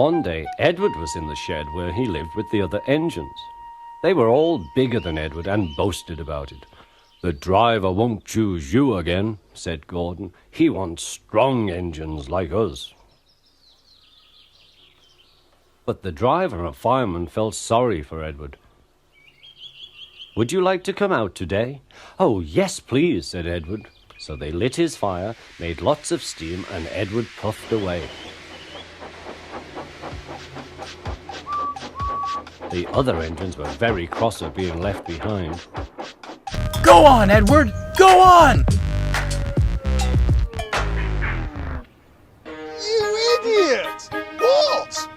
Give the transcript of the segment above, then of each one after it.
One day, Edward was in the shed where he lived with the other engines. They were all bigger than Edward and boasted about it. "The driver won't choose you again," said Gordon. "He wants strong engines like us." But the driver and fireman felt sorry for Edward. "Would you like to come out today?" "Oh, yes, please," said Edward. So they lit his fire, made lots of steam, and Edward puffed away. The other engines were very cross at being left behind. Go on, Edward! Go on! You idiot! What?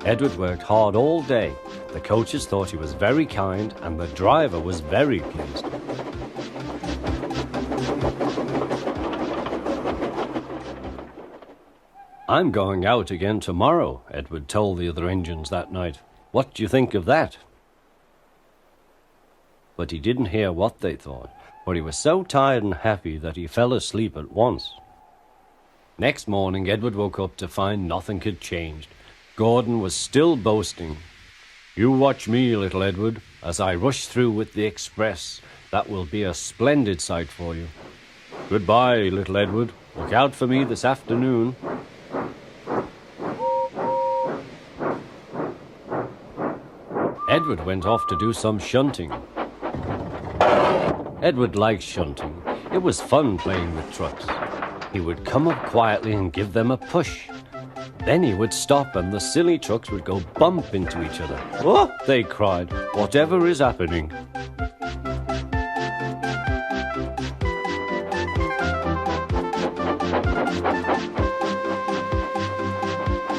Edward worked hard all day. The coaches thought he was very kind, and the driver was very pleased. "I'm going out again tomorrow," Edward told the other engines that night. "What do you think of that?" But he didn't hear what they thought, for he was so tired and happy that he fell asleep at once. Next morning, Edward woke up to find nothing had changed. Gordon was still boasting. "You watch me, little Edward, as I rush through with the express. That will be a splendid sight for you. Goodbye, little Edward. Look out for me this afternoon." Edward went off to do some shunting. Edward liked shunting. It was fun playing with trucks. He would come up quietly and give them a push. Then he would stop and the silly trucks would go bump into each other. "Oh!" they cried. "Whatever is happening?"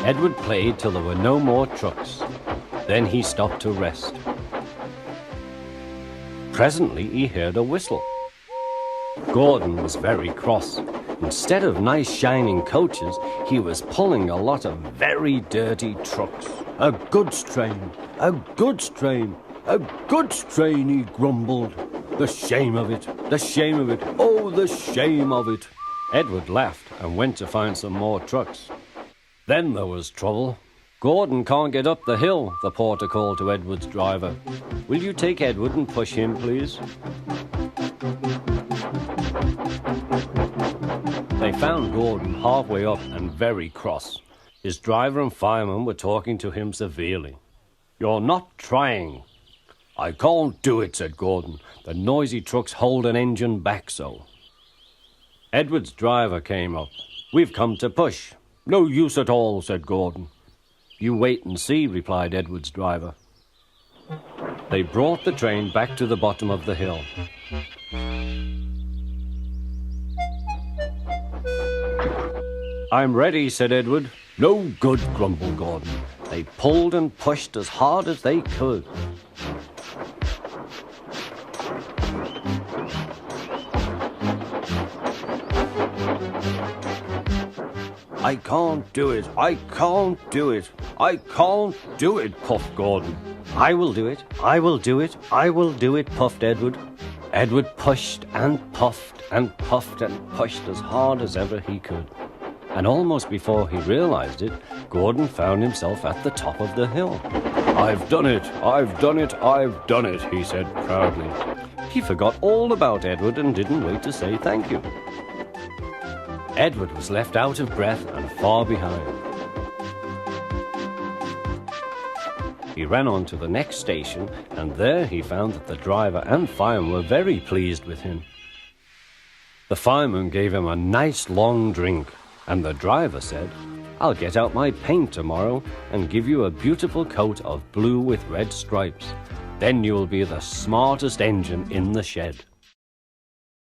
Edward played till there were no more trucks. Then he stopped to rest. Presently he heard a whistle. Gordon was very cross. Instead of nice shining coaches, he was pulling a lot of very dirty trucks. "A goods train, a goods train, a goods train," he grumbled. "The shame of it, the shame of it, oh, the shame of it." Edward laughed and went to find some more trucks. Then there was trouble. "Gordon can't get up the hill," the porter called to Edward's driver. "Will you take Edward and push him, please?" They found Gordon halfway up and very cross. His driver and fireman were talking to him severely. "You're not trying." "I can't do it," said Gordon. "The noisy trucks hold an engine back so." Edward's driver came up. "We've come to push." "No use at all," said Gordon. "You wait and see," replied Edward's driver. They brought the train back to the bottom of the hill. "I'm ready," said Edward. "No good," grumbled Gordon. They pulled and pushed as hard as they could. "I can't do it, I can't do it, I can't do it," puffed Gordon. "I will do it, I will do it, I will do it," puffed Edward. Edward pushed and puffed and puffed and pushed as hard as ever he could. And almost before he realized it, Gordon found himself at the top of the hill. "I've done it, I've done it, I've done it," he said proudly. He forgot all about Edward and didn't wait to say thank you. Edward was left out of breath and far behind. He ran on to the next station, and there he found that the driver and fireman were very pleased with him. The fireman gave him a nice long drink, and the driver said, "I'll get out my paint tomorrow and give you a beautiful coat of blue with red stripes. Then you'll be the smartest engine in the shed."